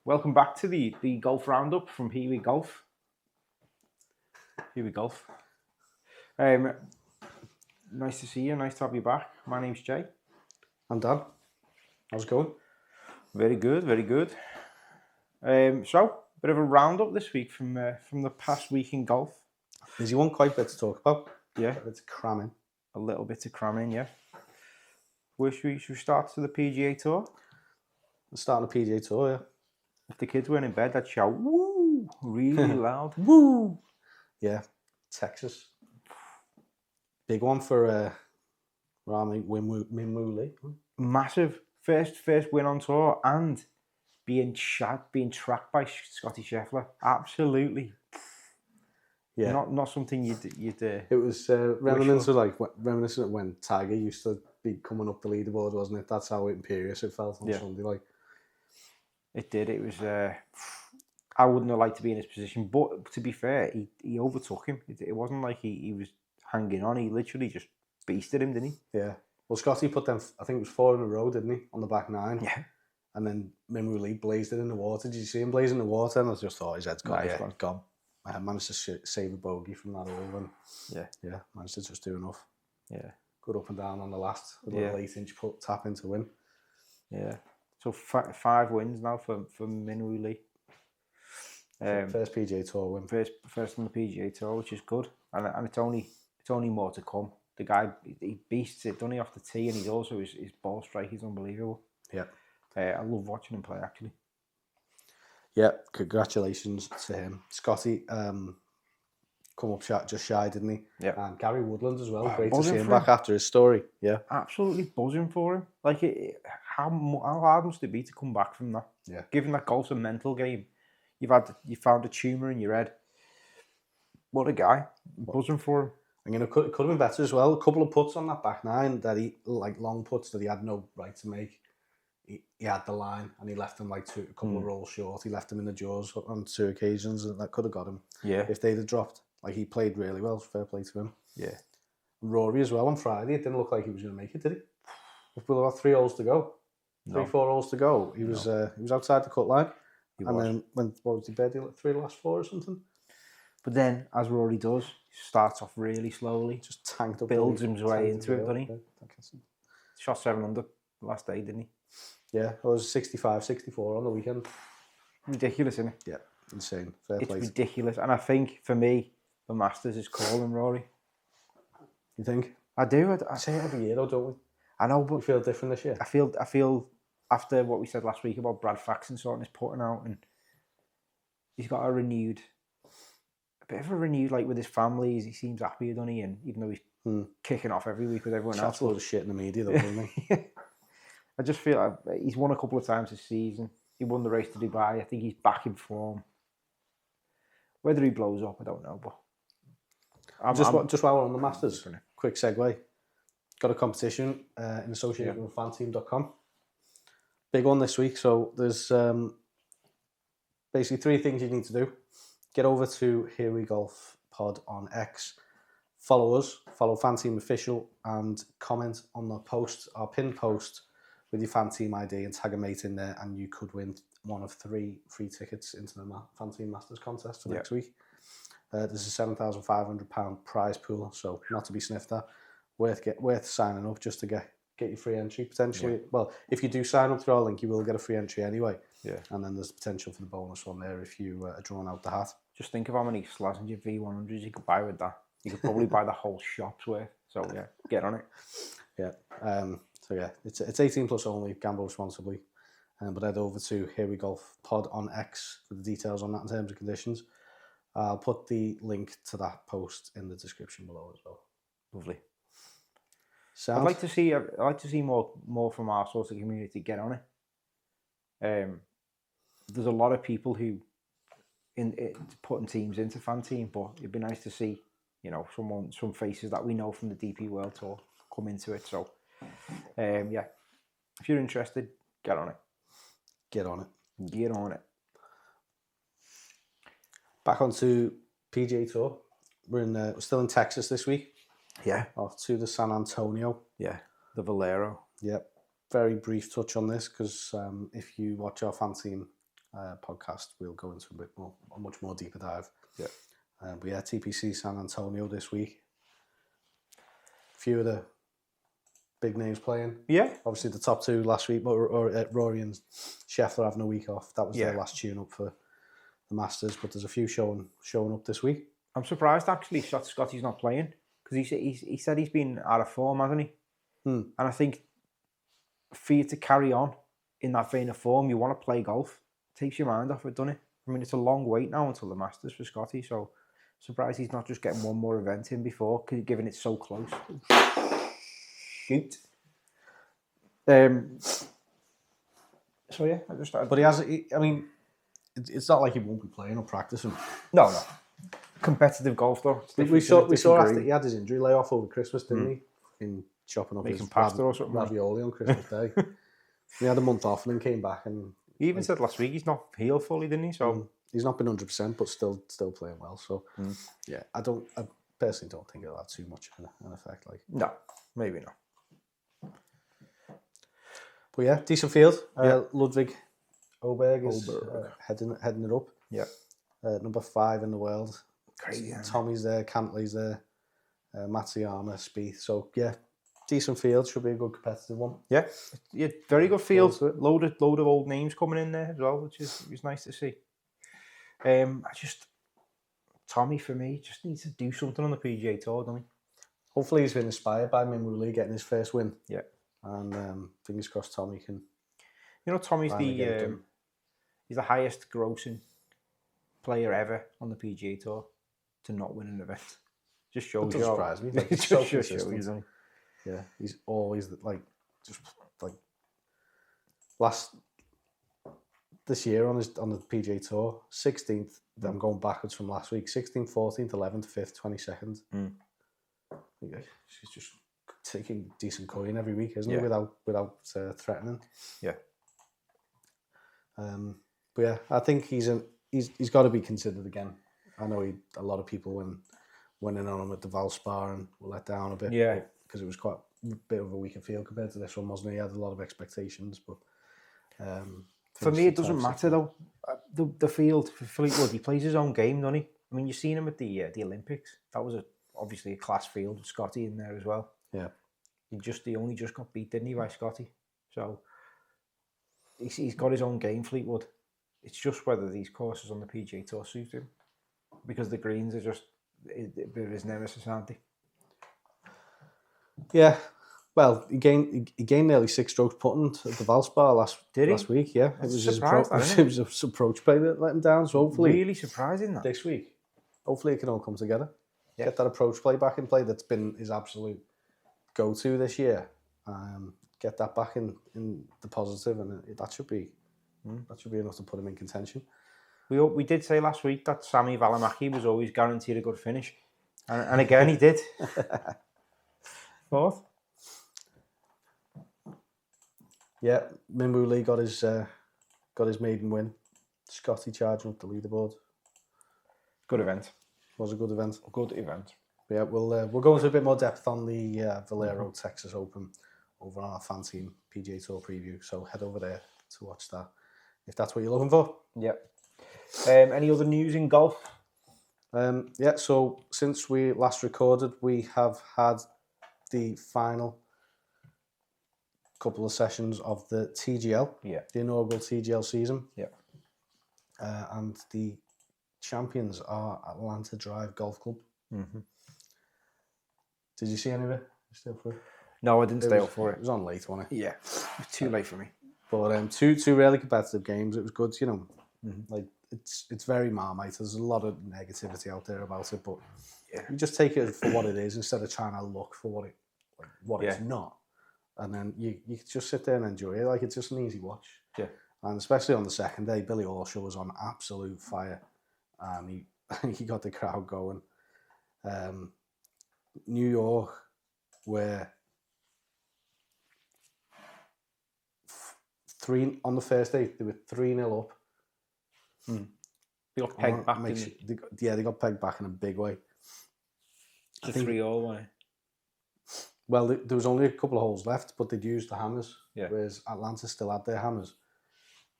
Welcome back to the golf roundup from Here We Golf. Here We Golf. Nice to see you. Nice to have you back. My name's Jay. I'm Dan. How's it going? Very good. Very good. So, bit of a roundup this week from the past week in golf. There's one quite bit to talk about. Yeah, It's cramming. a little bit of cramming. Yeah. Where should we start to the PGA Tour? I'm starting the PGA Tour, yeah. If the kids weren't in bed, they'd shout "woo" really loud. Woo! Yeah, Texas. Big one for Rami Minwoo. Massive first win on tour and being tracked by Scotty Scheffler. Absolutely. Yeah. Not something you'd It was reminiscent of when Tiger used to be coming up the leaderboard, wasn't it? That's how imperious it felt on Sunday. Like it did. It was. I wouldn't have liked to be in his position, but to be fair, he overtook him. It wasn't like he was hanging on. He literally just beasted him, didn't he? Yeah. Well, Scotty put them. I think it was 4 in a row, didn't he, on the back 9? Yeah. And then Minwoo Lee blazed it in the water. Did you see him blazing the water? And I just thought his head's gone. He's gone. I managed to save a bogey from that hole, and managed to just do enough. Yeah. Good up and down on the last, a little 8-inch tap in to win. Yeah. So 5 wins now for Minwoo Lee. First PGA Tour win. First on the PGA Tour, which is good, and it's only more to come. The guy, he beasts it, doesn't he, off the tee, and he's also his ball strike is unbelievable. Yeah. I love watching him play, actually. Yeah, congratulations to him. Scotty come up just shy, didn't he? Yeah. And Gary Woodland as well. Great to buzzing see him for back after his story. Yeah. Absolutely buzzing for him. Like, how hard must it be to come back from that? Yeah. Given that golf's a mental game, you found a tumour in your head. What a guy. Buzzing for him. And it could have been better as well. A couple of putts on that back 9 that like long putts that he had no right to make. He had the line and he left them like a couple of rolls short. He left them in the jaws on 2 occasions, and that could have got him. Yeah. If they'd have dropped. Like, he played really well. Fair play to him. Yeah. And Rory as well on Friday. It didn't look like he was going to make it, did he? We've got 3 holes to go. 3-4 holes to go. He was outside the cut line. Then what was he birdie? 3 last 4 or something. But then, as Rory does, he starts off really slowly. Just tanked up. Builds his way into it, doesn't he? Shot 7 under last day, didn't he? Yeah, it was 65, 64 on the weekend. Ridiculous, isn't it? Yeah, insane. Fair play. It's ridiculous. And I think, for me, the Masters is calling Rory. You think? I do. I say it every year, though, don't we? I know, but we feel different this year. I feel after what we said last week about Brad Faxon sorting his putting out, and he's got a bit of a renewed, like, with his family. He seems happier, doesn't he? And even though he's kicking off every week with everyone else. That's a lot of shit in the media, though, doesn't he? I just feel like he's won a couple of times this season. He won the race to Dubai. I think he's back in form. Whether he blows up, I don't know. But just while we're on the Masters, quick segue. Got a competition in association with fanteam.com. Big one this week. So there's basically 3 things you need to do. Get over to Here We Golf Pod on X. Follow us, follow Fanteam Official, and comment on the post, our pinned post, with your Fanteam ID and tag a mate in there, and you could win one of 3 free tickets into the Fanteam Masters contest for next week. There's a £7,500 prize pool, so not to be sniffed at. Worth signing up just to get your free entry potentially. Yeah. Well, if you do sign up through our link, you will get a free entry anyway. Yeah. And then there's potential for the bonus one there if you are drawn out the hat. Just think of how many Slazenger V100s you could buy with that. You could probably buy the whole shop's worth. So yeah, get on it. Yeah. So yeah, it's 18 plus only. Gamble responsibly. But head over to Here We Golf Pod on X for the details on that in terms of conditions. I'll put the link to that post in the description below as well. Lovely. Sound? I'd like to see more from our sort of community get on it. There's a lot of people who putting teams into Fanteam, but it'd be nice to see, some faces that we know from the DP World Tour come into it. So, if you're interested, get on it. Get on it. Get on it. Back onto PGA Tour. We're still in Texas this week. Yeah. Off to the San Antonio. Yeah. The Valero. Yep. Very brief touch on this because if you watch our Fanteam podcast, we'll go into a much more deeper dive. Yeah. But yeah, TPC San Antonio this week. A few of the big names playing. Yeah. Obviously, the top two last week, Rory and Scheffler having a week off. That was their last tune-up for the Masters, but there's a few showing up this week. I'm surprised, actually, Scotty's not playing, because he said he's been out of form, hasn't he? And I think for you to carry on in that vein of form, you want to play golf. It takes your mind off it, doesn't it? I mean, it's a long wait now until the Masters for Scotty, so surprised he's not just getting one more event in before, given it's so close. Shoot. So yeah, I just started. But he has. I mean, it's not like he won't be playing or practicing. No. Competitive golf though. We saw after he had his injury layoff over Christmas, didn't he? In chopping up his pasta or something, ravioli on Christmas Day. He had a month off and then came back and. He even said last week he's not healed fully, didn't he? So he's not been 100%, but still playing well. So yeah, I personally don't think it'll have too much of an effect. Like no, maybe not. But yeah, decent field. Ludwig Oberg is heading it up. Yeah, number 5 in the world. Crazy. Tommy's there, Cantley's there, Matsuyama, Spieth. So yeah, decent field. Should be a good competitive one. Yeah, very good field. Load of old names coming in there as well, which was nice to see. Tommy for me just needs to do something on the PGA Tour, doesn't he? Hopefully he's been inspired by Min Woo Lee getting his first win. Yeah, and fingers crossed Tommy can. You know, Tommy's he's the highest grossing player ever on the PGA Tour to not win an event. Just shows you. Surprise me. Like, it just shows you. Yeah, he's always this year on the PGA Tour, 16th. I'm going backwards from last week. 16th, 14th, 11th, 5th, 22nd. She's just taking decent coin every week, isn't he? Without threatening. Yeah. But yeah, I think he's got to be considered again. I know a lot of people went in on him at the Valspar and were let down a bit. Yeah. Because it was quite a bit of a weaker field compared to this one, wasn't he? He had a lot of expectations, but for me it doesn't matter though. The field for Fleetwood, he plays his own game, doesn't he? I mean, you've seen him at the Olympics. That was obviously a class field with Scotty in there as well. Yeah. He only just got beat, didn't he, by Scotty? So he's got his own game, Fleetwood. It's just whether these courses on the PGA Tour suit him, because the greens are just a bit of his nemesis, aren't they? Yeah, well, he gained nearly 6 strokes putting at the Valspar last week. Yeah, it was his approach play that let him down. So hopefully, really surprising that this week, hopefully it can all come together. Yeah. Get that approach play back in play that's been his absolute go-to this year. Get that back in the positive, and that should be enough to put him in contention. We did say last week that Sami Välimäki was always guaranteed a good finish, and again he did. 4th. Yeah, Min Woo Lee got his maiden win. Scotty charging up the leaderboard. Good event. Was a good event. Yeah, we'll go into a bit more depth on the Valero Texas Open over on our fan team PGA Tour preview. So head over there to watch that if that's what you're looking for. Yeah. Any other news in golf? Yeah. So since we last recorded, we have had the final couple of sessions of the TGL. Yeah. The inaugural TGL season. Yeah. And the champions are Atlanta Drive Golf Club. Mm-hmm. Did you see any of it? Stay up for it? No, I didn't stay up for it. It was on late, wasn't it? Yeah, it was too late for me. But two really competitive games. It was good, you know. Mm-hmm. Like it's very Marmite. There's a lot of negativity out there about it, but you just take it for what it is instead of trying to look for what it's not. And then you just sit there and enjoy it. Like, it's just an easy watch. Yeah. And especially on the second day, Billy Horschel was on absolute fire, and he got the crowd going. New York, where 3 on the first day, they were 3-0 up. They got pegged back. They got pegged back in a big way. I think 3-all, wasn't it? Well, there was only a couple of holes left, but they'd used the hammers, yeah. Whereas Atlanta still had their hammers.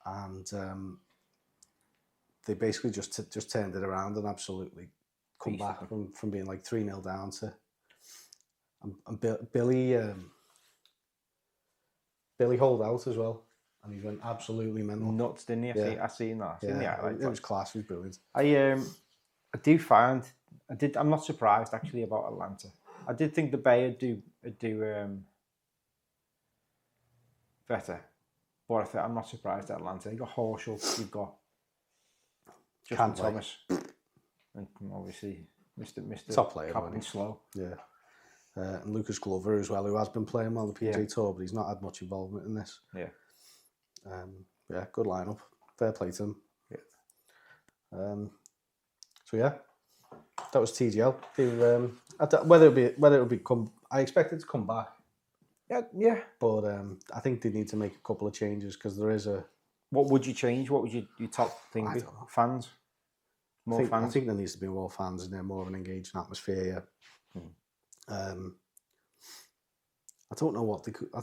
And they basically just turned it around and absolutely come Beasted back from being like 3-0 down to. And Billy holed out as well, and he went absolutely mental. Nuts, didn't he? I seen that. I seen the highlights. It was class. It was brilliant. I do find I'm not surprised actually about Atlanta. I did think the Bay would do better, but I'm not surprised at Atlanta. You got Horschel, you've got Justin Thomas, and obviously Mr. Top player, Captain Slow. Yeah. And Lucas Glover as well, who has been playing well the PGA Tour, but he's not had much involvement in this. Yeah. Good lineup. Fair play to them. Yeah. So yeah, that was TGL. Whether it'll become, I expect it to come back. Yeah. But I think they need to make a couple of changes because there is a. What would you change? What would your top thing be? Fans. More fans. I think there needs to be more fans in there, more of an engaging atmosphere. Yeah. I don't know what they could. I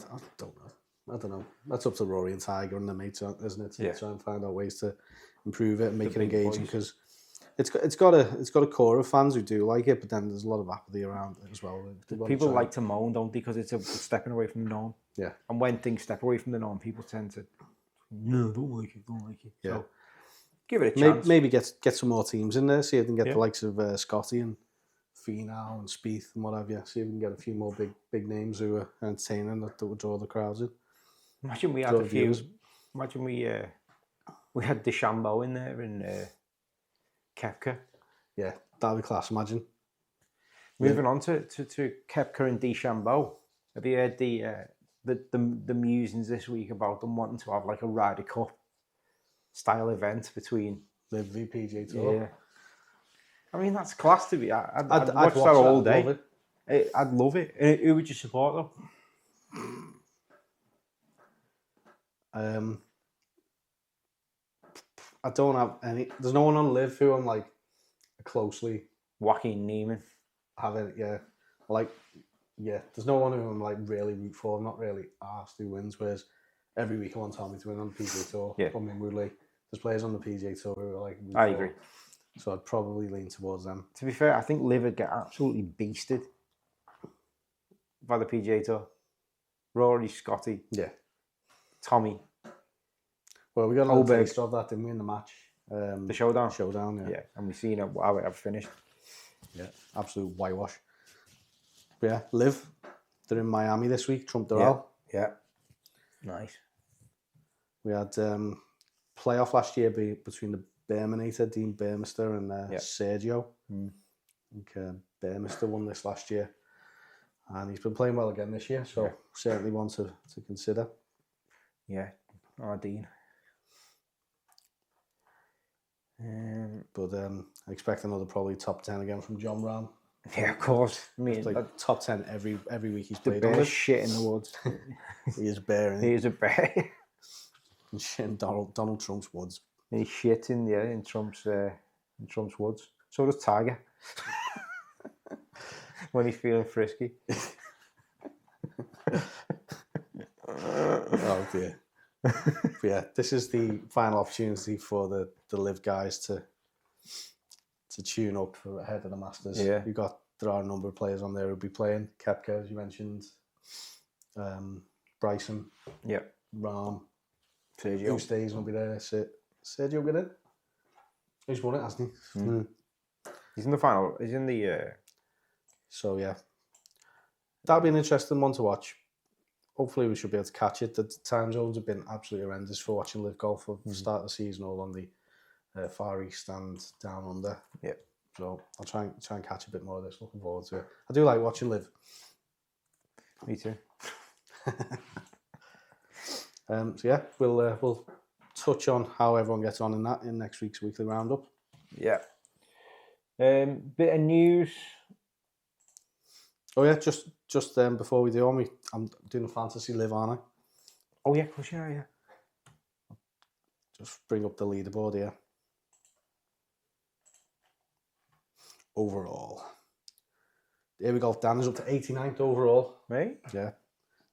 don't know. That's up to Rory and Tiger and their mates, isn't it? To try and find out ways to improve it and make it engaging because it's got a core of fans who do like it, but then there's a lot of apathy around it as well. People like to moan, don't they? Because it's stepping away from the norm. Yeah. And when things step away from the norm, people tend to don't like it. Yeah. So give it a chance. Maybe get some more teams in there. See if they can get the likes of Scotty and Finau and Spieth and what have you. See if we can get a few more big names who are entertaining that would draw the crowds in. Imagine we had a few. Imagine we had DeChambeau in there and Koepka. Yeah, that'd be class. Imagine. Moving on to Koepka and DeChambeau. Have you heard the musings this week about them wanting to have like a Ryder Cup style event between the PGA Tour? Yeah. I mean, that's class to be. I'd watch that all day. I'd love it. Who would you support though? I don't have any. There's no one on Live who I'm like closely. Joaquin Neiman. There's no one who I'm like really root for. I'm not really asked who wins. Whereas every week I want Tommy to win on the PGA Tour. Yeah. I mean, Woodley. There's players on the PGA Tour who are like. I agree. So I'd probably lean towards them. To be fair, I think Liv would get absolutely beasted by the PGA Tour. Rory, Scotty, Tommy. Well, we got a little taste of that, didn't we, in the match? The showdown. Showdown, yeah. And we've seen how it finished. Yeah, absolute whitewash. But yeah, Liv, they're in Miami this week, Trump Doral. Yeah. Nice. We had playoff last year between the Bearmanator, Dean Burmester, and Sergio. I think Burmester won this last year. And he's been playing well again this year, so certainly one to consider. Yeah, Dean. But I expect another probably top 10 again from John Ram. Yeah, of course. I mean, like top 10 every week he's played. The bear's shit in the woods. He is bear. He is a bear. And shit in Donald Trump's woods. He's shit in Trump's woods. So does Tiger. When he's feeling frisky. Oh dear. But yeah, this is the final opportunity for the Live guys to tune up ahead of the Masters. Yeah. There are a number of players on there who'll be playing. Koepka, as you mentioned. Bryson. Yeah. Rahm. Sergio. Who stays will be there. Sergio get in. He's won it, hasn't he? He's in the final. He's in the... So yeah. That'll be an interesting one to watch. Hopefully we should be able to catch it. The time zones have been absolutely horrendous for watching live golf from the start of the season, all on the Far East and down under. Yeah. So I'll try and catch a bit more of this. Looking forward to it. I do like watching live. Me too. So yeah, we'll touch on how everyone gets on in next week's weekly roundup. Yeah. Bit of news. Oh yeah, just before we do, I'm doing a fantasy live, aren't I? Oh yeah, of course, yeah. Just bring up the leaderboard here. Overall, here we go. Dan is up to 89th overall. Right? Yeah,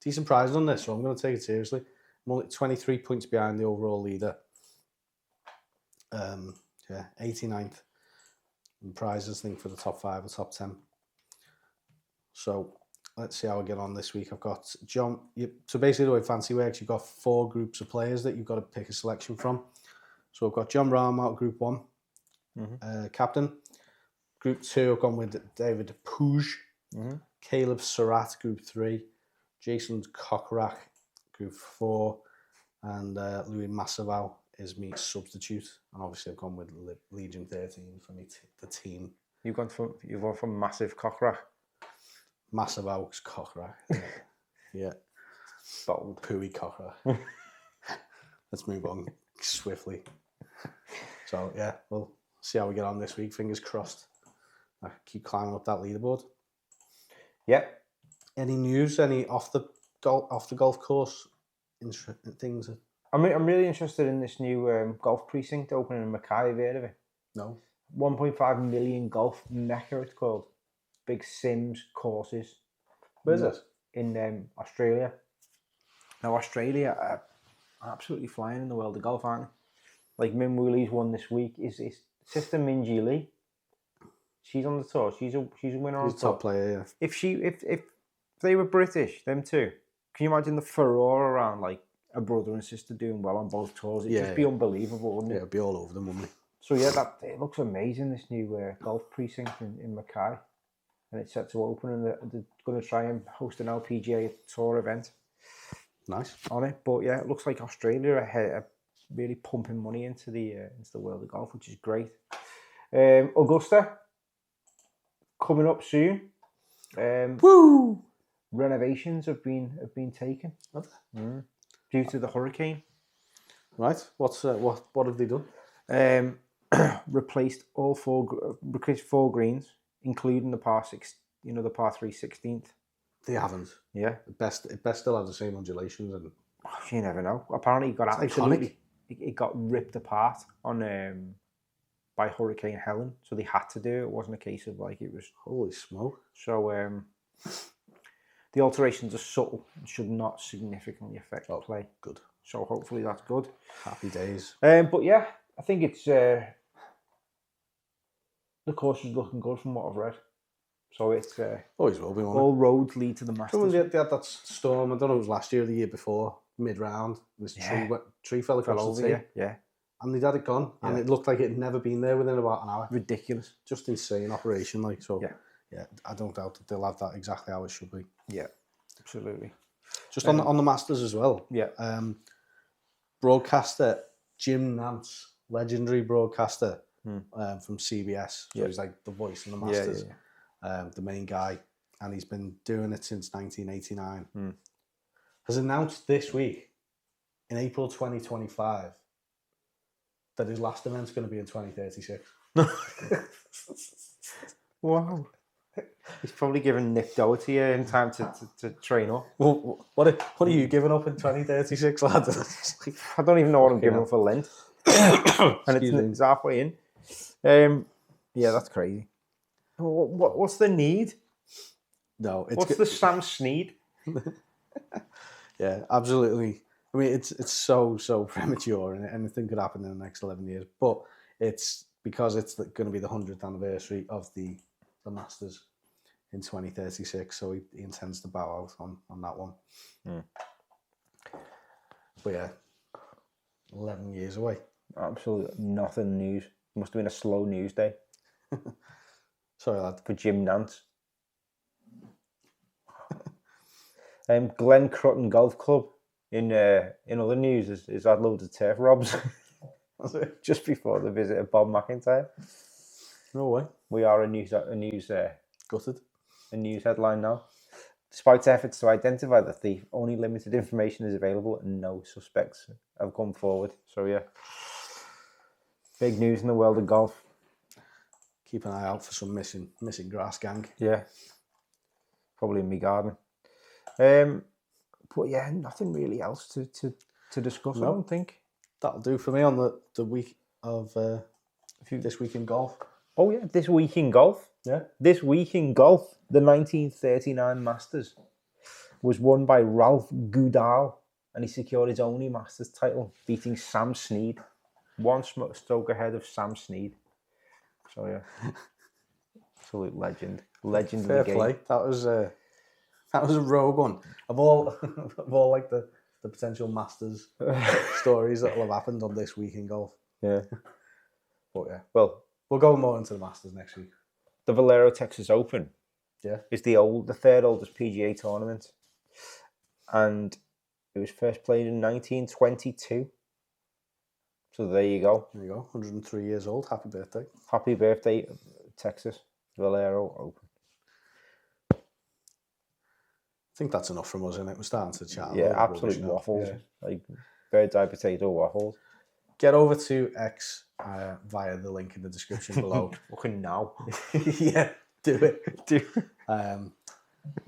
decent prizes on this, so I'm going to take it seriously. I'm only 23 points behind the overall leader. Yeah, 89th. And prizes, I think, for the top 5 or top 10. So let's see how I get on this week. I've got John. So basically, the way Fancy works, you've got 4 groups of players that you've got to pick a selection from. So I've got John Rahm out of Group 1, captain. Group 2, I've gone with David Puig. Caleb Surratt, Group 3. Jason Kokrak, Group 4. And Louis Massavau is me substitute. And obviously I've gone with Legion 13 for me the team. You've gone from massive Cockra. Massavau's Kokrak. Yeah. Bold. Pooey Kokrak. Let's move on swiftly. So yeah, we'll see how we get on this week. Fingers crossed. I keep climbing up that leaderboard. Yeah. Any news? Any off the golf course things? I'm really interested in this new golf precinct opening in Mackay. Have you heard of it? No. 1.5 million golf mecca, it's called. Big Sims courses. Where's it? In Australia. Now, Australia are absolutely flying in the world of golf, aren't they? Like Min Woo Lee's won this week. Is sister Minjee Lee? She's on the tour. She's a winner on the tour. Top player, yeah. If they were British, them two, can you imagine the furore around like a brother and sister doing well on both tours? It'd just be unbelievable, wouldn't it? Yeah, it'd be all over them, wouldn't it? So yeah, it looks amazing, this new golf precinct in Mackay. And it's set to open, and they're going to try and host an LPGA Tour event. Nice. On it. But yeah, it looks like Australia are really pumping money into the world of golf, which is great. Augusta, coming up soon. Woo! Renovations have been taken due to the hurricane. Right. What have they done? Replaced all four greens, including the par 6, the par 3 16th. They haven't. Yeah. It best still have the same undulations, and you never know. Apparently, it got ripped apart on by Hurricane Helen, so they had to do it. It wasn't a case of like it was. Holy smoke! So the alterations are subtle and should not significantly affect play. Good. So hopefully that's good. Happy days. But yeah, I think it's the course is looking good from what I've read. So it's always will be. All roads lead to the Masters. They had that storm. I don't know if it was last year or the year before. Mid-round, this tree fell across the tee. Yeah. And they'd had it gone, and it looked like it had never been there within about an hour. Ridiculous. Just insane operation, like so. Yeah, I don't doubt that they'll have that exactly how it should be. Yeah, absolutely. Just on the Masters as well. Yeah. Broadcaster Jim Nantz, legendary broadcaster from CBS. So he's like the voice of the Masters, the main guy, and he's been doing it since 1989. Has announced this week, in April 2025, that his last event's going to be in 2036. Wow. He's probably given Nick Doherty time to train up. Well, what are you giving up in 2036, lad? I don't even know what I'm giving up for Lent. And it's halfway in. Yeah, that's crazy. What's the need? No, what's the Sam Snead? Yeah, absolutely. I mean, it's so premature, and anything could happen in the next 11 years. But it's because it's going to be the 100th anniversary of the Masters in 2036, so he intends to bow out on that one. But yeah, 11 years away. Absolutely nothing news. Must have been a slow news day. Sorry, lad. For Jim Nantz. Glen Crutton Golf Club in other news has had loads of turf robs just before the visit of Bob McIntyre. No way. We are a news gutted. A news headline now. Despite efforts to identify the thief, only limited information is available and no suspects have come forward. So yeah, big news in the world of golf. Keep an eye out for some missing grass gang. Yeah, probably in my garden. But yeah, nothing really else to discuss. No. I don't think that'll do for me on the week of this week in golf. Oh yeah, this week in golf. Yeah, this week in golf, the 1939 Masters was won by Ralph Goodall, and he secured his only Masters title, beating Sam Snead. one stroke ahead of Sam Snead. So yeah, absolute legend of Fair the game. play. That was a rogue one. Of all like the potential Masters stories that will have happened on this week in golf. Yeah. But yeah, Well, we'll go more into the Masters next week. the Valero Texas Open. Yeah. Is the third oldest PGA tournament, and it was first played in 1922. So there you go. There you go. 103 years old. Happy birthday. Happy birthday, Texas Valero Open. I think that's enough from us, isn't it? We're starting to chat. Yeah, absolute waffles. Yeah. Like bird's eye potato waffles. Get over to X via the link in the description below. Fucking now. Yeah, do it.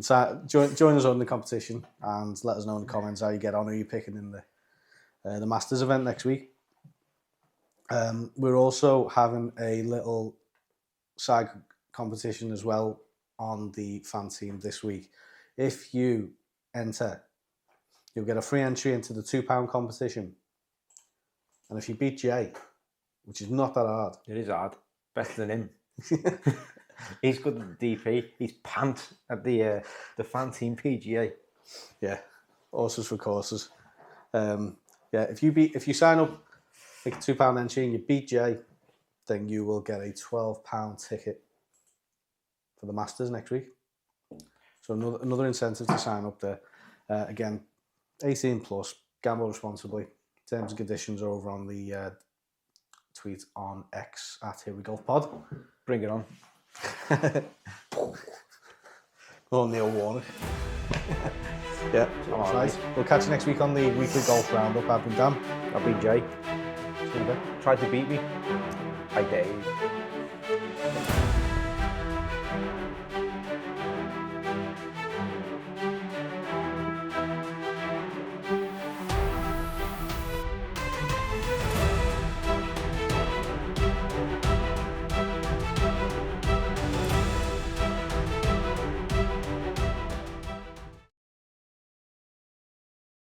So join us on the competition and let us know in the comments how you get on, who you're picking in the Masters event next week. We're also having a little side competition as well on the fan team this week. If you enter, you'll get a free entry into the £2 competition. And if you beat Jay, which is not that hard. It is hard. Better than him. He's good at the DP. He's pant at the fan team PGA. Yeah, horses for courses. Yeah, if you sign up, make a £2 entry and you beat Jay, then you will get a £12 ticket for the Masters next week. So another incentive to sign up there. Again, 18 plus, gamble responsibly. Terms and conditions are over on the tweet on X at Here We Golf Pod. Bring it on. Oh, Neil Warnock. Yeah, that's right. We'll catch you next week on the weekly golf roundup. I've been Dan. I've been Jay. Try to beat me. Hi, Dave.